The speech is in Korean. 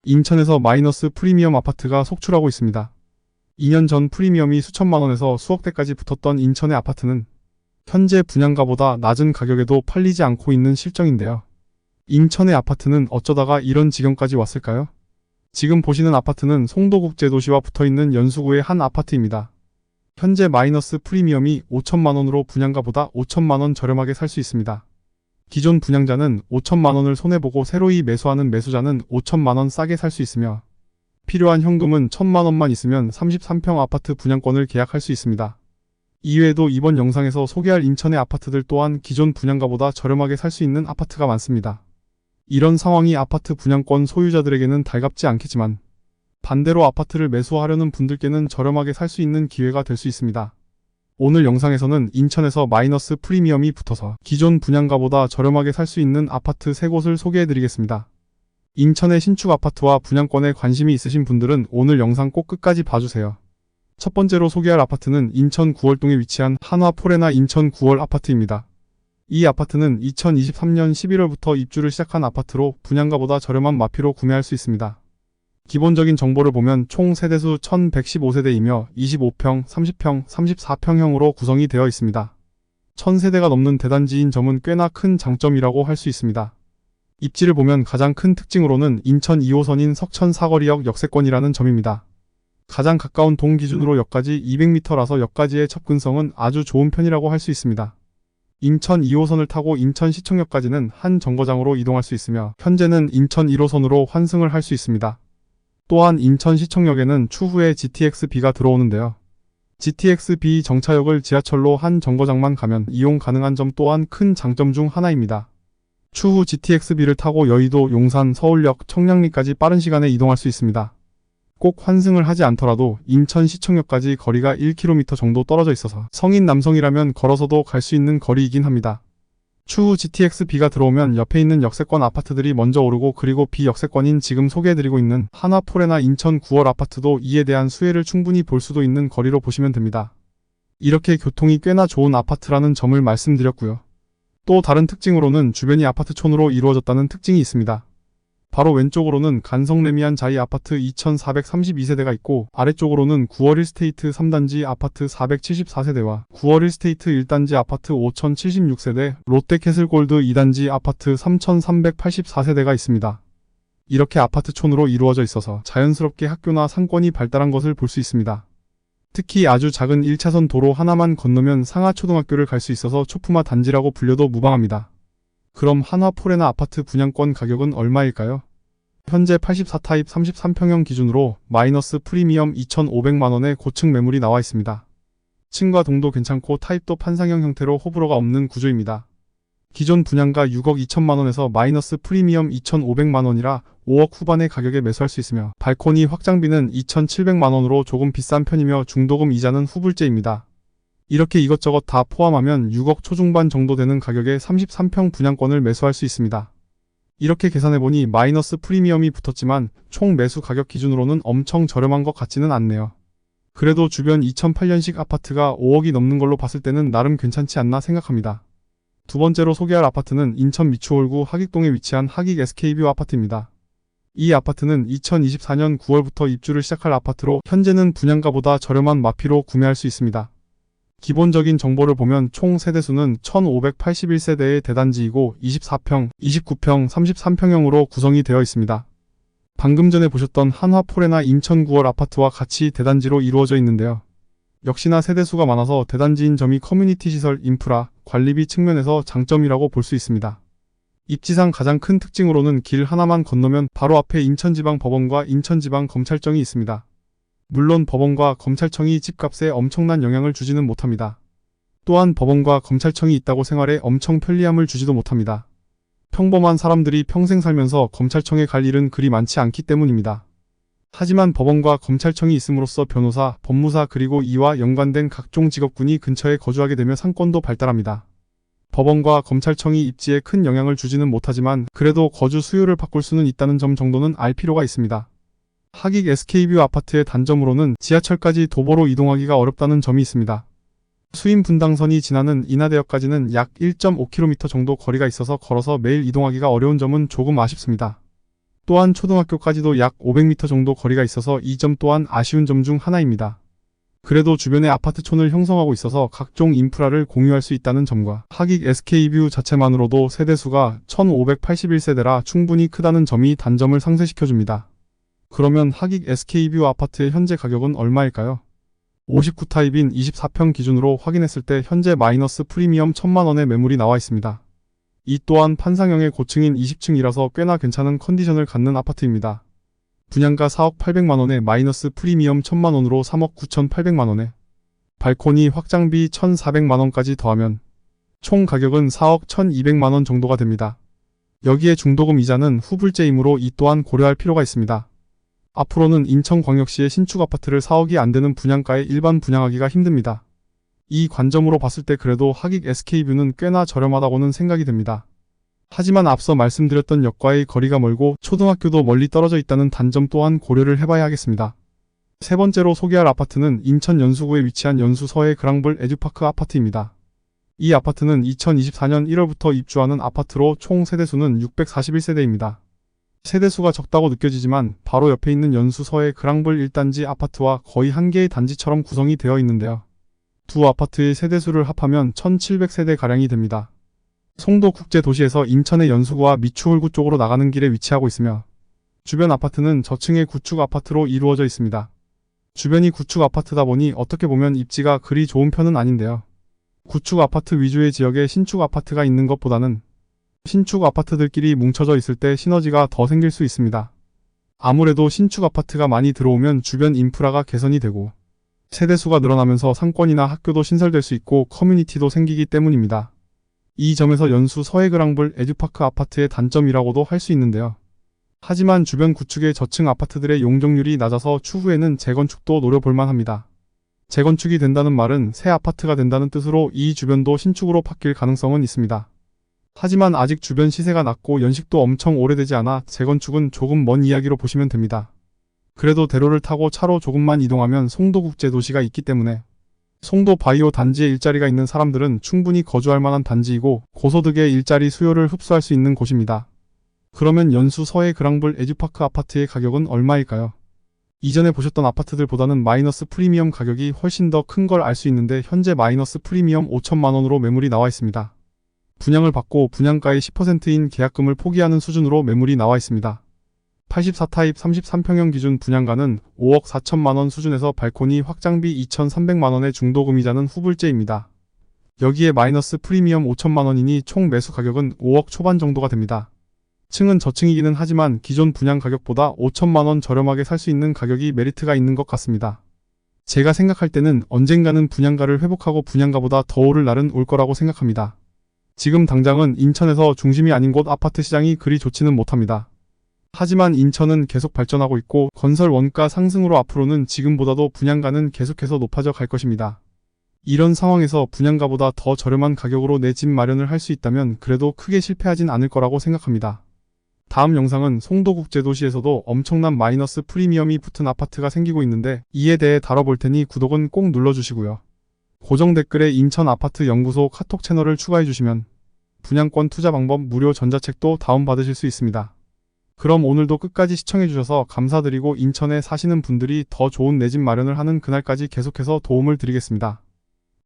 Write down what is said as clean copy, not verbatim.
인천에서 마이너스 프리미엄 아파트가 속출하고 있습니다. 2년 전 프리미엄이 수천만 원에서 수억대까지 붙었던 인천의 아파트는 현재 분양가보다 낮은 가격에도 팔리지 않고 있는 실정인데요. 인천의 아파트는 어쩌다가 이런 지경까지 왔을까요? 지금 보시는 아파트는 송도국제도시와 붙어있는 연수구의 한 아파트입니다. 현재 마이너스 프리미엄이 5천만 원으로 분양가보다 5천만 원 저렴하게 살 수 있습니다. 기존 분양자는 5천만 원을 손해보고 새로이 매수하는 매수자는 5천만 원 싸게 살 수 있으며 필요한 현금은 1천만 원만 있으면 33평 아파트 분양권을 계약할 수 있습니다. 이외에도 이번 영상에서 소개할 인천의 아파트들 또한 기존 분양가보다 저렴하게 살 수 있는 아파트가 많습니다. 이런 상황이 아파트 분양권 소유자들에게는 달갑지 않겠지만 반대로 아파트를 매수하려는 분들께는 저렴하게 살 수 있는 기회가 될 수 있습니다. 오늘 영상에서는 인천에서 마이너스 프리미엄이 붙어서 기존 분양가보다 저렴하게 살 수 있는 아파트 3곳을 소개해드리겠습니다. 인천의 신축 아파트와 분양권에 관심이 있으신 분들은 오늘 영상 꼭 끝까지 봐주세요. 첫 번째로 소개할 아파트는 인천 구월동에 위치한 한화포레나 인천 구월 아파트입니다. 이 아파트는 2023년 11월부터 입주를 시작한 아파트로 분양가보다 저렴한 마피로 구매할 수 있습니다. 기본적인 정보를 보면 총 세대수 1115세대이며 25평, 30평, 34평형으로 구성이 되어 있습니다. 1000세대가 넘는 대단지인 점은 꽤나 큰 장점이라고 할 수 있습니다. 입지를 보면 가장 큰 특징으로는 인천 2호선인 석천 사거리역 역세권이라는 점입니다. 가장 가까운 동 기준으로 역까지 200m라서 역까지의 접근성은 아주 좋은 편이라고 할 수 있습니다. 인천 2호선을 타고 인천시청역까지는 한 정거장으로 이동할 수 있으며 현재는 인천 1호선으로 환승을 할 수 있습니다. 또한 인천시청역에는 추후에 GTX-B가 들어오는데요. GTX-B 정차역을 지하철로 한 정거장만 가면 이용 가능한 점 또한 큰 장점 중 하나입니다. 추후 GTX-B를 타고 여의도, 용산, 서울역, 청량리까지 빠른 시간에 이동할 수 있습니다. 꼭 환승을 하지 않더라도 인천시청역까지 거리가 1km 정도 떨어져 있어서 성인 남성이라면 걸어서도 갈 수 있는 거리이긴 합니다. 추후 GTX-B가 들어오면 옆에 있는 역세권 아파트들이 먼저 오르고 그리고 비역세권인 지금 소개해드리고 있는 한화포레나 인천 9월 아파트도 이에 대한 수혜를 충분히 볼 수도 있는 거리로 보시면 됩니다. 이렇게 교통이 꽤나 좋은 아파트라는 점을 말씀드렸고요. 또 다른 특징으로는 주변이 아파트촌으로 이루어졌다는 특징이 있습니다. 바로 왼쪽으로는 간성레미안 자이 아파트 2432세대가 있고 아래쪽으로는 9월 1스테이트 3단지 아파트 474세대와 9월 1스테이트 1단지 아파트 5076세대, 롯데캐슬골드 2단지 아파트 3384세대가 있습니다. 이렇게 아파트촌으로 이루어져 있어서 자연스럽게 학교나 상권이 발달한 것을 볼 수 있습니다. 특히 아주 작은 1차선 도로 하나만 건너면 상하초등학교를 갈 수 있어서 초품화 단지라고 불려도 무방합니다. 그럼 한화포레나 아파트 분양권 가격은 얼마일까요? 현재 84타입 33평형 기준으로 마이너스 프리미엄 2,500만원의 고층 매물이 나와 있습니다. 층과 동도 괜찮고 타입도 판상형 형태로 호불호가 없는 구조입니다. 기존 분양가 6억 2천만원에서 마이너스 프리미엄 2,500만원이라 5억 후반의 가격에 매수할 수 있으며 발코니 확장비는 2,700만원으로 조금 비싼 편이며 중도금 이자는 후불제입니다. 이렇게 이것저것 다 포함하면 6억 초중반 정도 되는 가격에 33평 분양권을 매수할 수 있습니다. 이렇게 계산해보니 마이너스 프리미엄이 붙었지만 총 매수 가격 기준으로는 엄청 저렴한 것 같지는 않네요. 그래도 주변 2008년식 아파트가 5억이 넘는 걸로 봤을 때는 나름 괜찮지 않나 생각합니다. 두 번째로 소개할 아파트는 인천 미추홀구 하익동에 위치한 하익 SK뷰 아파트입니다. 이 아파트는 2024년 9월부터 입주를 시작할 아파트로 현재는 분양가보다 저렴한 마피로 구매할 수 있습니다. 기본적인 정보를 보면 총 세대수는 1581세대의 대단지이고 24평, 29평, 33평형으로 구성이 되어 있습니다. 방금 전에 보셨던 한화포레나 인천 9월 아파트와 같이 대단지로 이루어져 있는데요. 역시나 세대수가 많아서 대단지인 점이 커뮤니티 시설, 인프라, 관리비 측면에서 장점이라고 볼 수 있습니다. 입지상 가장 큰 특징으로는 길 하나만 건너면 바로 앞에 인천지방법원과 인천지방검찰청이 있습니다. 물론 법원과 검찰청이 집값에 엄청난 영향을 주지는 못합니다. 또한 법원과 검찰청이 있다고 생활에 엄청 편리함을 주지도 못합니다. 평범한 사람들이 평생 살면서 검찰청에 갈 일은 그리 많지 않기 때문입니다. 하지만 법원과 검찰청이 있음으로써 변호사, 법무사 그리고 이와 연관된 각종 직업군이 근처에 거주하게 되며 상권도 발달합니다. 법원과 검찰청이 입지에 큰 영향을 주지는 못하지만 그래도 거주 수요를 바꿀 수는 있다는 점 정도는 알 필요가 있습니다. 하익 SK뷰 아파트의 단점으로는 지하철까지 도보로 이동하기가 어렵다는 점이 있습니다. 수임 분당선이 지나는 인하대역까지는 약 1.5km 정도 거리가 있어서 걸어서 매일 이동하기가 어려운 점은 조금 아쉽습니다. 또한 초등학교까지도 약 500m 정도 거리가 있어서 이 점 또한 아쉬운 점 중 하나입니다. 그래도 주변에 아파트촌을 형성하고 있어서 각종 인프라를 공유할 수 있다는 점과 하객 SK뷰 자체만으로도 세대수가 1581세대라 충분히 크다는 점이 단점을 상쇄시켜줍니다. 그러면 하객 SK뷰 아파트의 현재 가격은 얼마일까요? 59타입인 24평 기준으로 확인했을 때 현재 마이너스 프리미엄 1000만원의 매물이 나와 있습니다. 이 또한 판상형의 고층인 20층이라서 꽤나 괜찮은 컨디션을 갖는 아파트입니다. 분양가 4억 800만원에 마이너스 프리미엄 1000만원으로 3억 9800만원에 발코니 확장비 1400만원까지 더하면 총 가격은 4억 1200만원 정도가 됩니다. 여기에 중도금 이자는 후불제이므로 이 또한 고려할 필요가 있습니다. 앞으로는 인천광역시의 신축 아파트를 4억이 안되는 분양가에 일반 분양하기가 힘듭니다. 이 관점으로 봤을 때 그래도 하객 SK뷰는 꽤나 저렴하다고는 생각이 됩니다. 하지만 앞서 말씀드렸던 역과의 거리가 멀고 초등학교도 멀리 떨어져 있다는 단점 또한 고려를 해봐야 하겠습니다. 세 번째로 소개할 아파트는 인천 연수구에 위치한 연수 서해 그랑블 에듀파크 아파트입니다. 이 아파트는 2024년 1월부터 입주하는 아파트로 총 세대수는 641세대입니다. 세대수가 적다고 느껴지지만 바로 옆에 있는 연수 서해 그랑블 1단지 아파트와 거의 한 개의 단지처럼 구성이 되어 있는데요. 두 아파트의 세대수를 합하면 1700세대가량이 됩니다. 송도국제도시에서 인천의 연수구와 미추홀구 쪽으로 나가는 길에 위치하고 있으며 주변 아파트는 저층의 구축 아파트로 이루어져 있습니다. 주변이 구축 아파트다 보니 어떻게 보면 입지가 그리 좋은 편은 아닌데요. 구축 아파트 위주의 지역에 신축 아파트가 있는 것보다는 신축 아파트들끼리 뭉쳐져 있을 때 시너지가 더 생길 수 있습니다. 아무래도 신축 아파트가 많이 들어오면 주변 인프라가 개선이 되고 세대수가 늘어나면서 상권이나 학교도 신설될 수 있고 커뮤니티도 생기기 때문입니다. 이 점에서 연수 서해그랑블 에듀파크 아파트의 단점이라고도 할 수 있는데요. 하지만 주변 구축의 저층 아파트들의 용적률이 낮아서 추후에는 재건축도 노려볼만 합니다. 재건축이 된다는 말은 새 아파트가 된다는 뜻으로 이 주변도 신축으로 바뀔 가능성은 있습니다. 하지만 아직 주변 시세가 낮고 연식도 엄청 오래되지 않아 재건축은 조금 먼 이야기로 보시면 됩니다. 그래도 대로를 타고 차로 조금만 이동하면 송도국제도시가 있기 때문에 송도 바이오 단지에 일자리가 있는 사람들은 충분히 거주할 만한 단지이고 고소득의 일자리 수요를 흡수할 수 있는 곳입니다. 그러면 연수 서해 그랑블 에듀파크 아파트의 가격은 얼마일까요? 이전에 보셨던 아파트들보다는 마이너스 프리미엄 가격이 훨씬 더 큰 걸 알 수 있는데 현재 마이너스 프리미엄 5천만원으로 매물이 나와 있습니다. 분양을 받고 분양가의 10%인 계약금을 포기하는 수준으로 매물이 나와 있습니다. 84타입 33평형 기준 분양가는 5억 4천만원 수준에서 발코니 확장비 2,300만원의 중도금이자는 후불제입니다. 여기에 마이너스 프리미엄 5천만원이니 총 매수 가격은 5억 초반 정도가 됩니다. 층은 저층이기는 하지만 기존 분양 가격보다 5천만원 저렴하게 살 수 있는 가격이 메리트가 있는 것 같습니다. 제가 생각할 때는 언젠가는 분양가를 회복하고 분양가보다 더 오를 날은 올 거라고 생각합니다. 지금 당장은 인천에서 중심이 아닌 곳 아파트 시장이 그리 좋지는 못합니다. 하지만 인천은 계속 발전하고 있고 건설 원가 상승으로 앞으로는 지금보다도 분양가는 계속해서 높아져 갈 것입니다. 이런 상황에서 분양가보다 더 저렴한 가격으로 내 집 마련을 할 수 있다면 그래도 크게 실패하진 않을 거라고 생각합니다. 다음 영상은 송도국제도시에서도 엄청난 마이너스 프리미엄이 붙은 아파트가 생기고 있는데 이에 대해 다뤄볼 테니 구독은 꼭 눌러주시고요. 고정 댓글에 인천 아파트 연구소 카톡 채널을 추가해주시면 분양권 투자 방법 무료 전자책도 다운받으실 수 있습니다. 그럼 오늘도 끝까지 시청해주셔서 감사드리고 인천에 사시는 분들이 더 좋은 내 집 마련을 하는 그날까지 계속해서 도움을 드리겠습니다.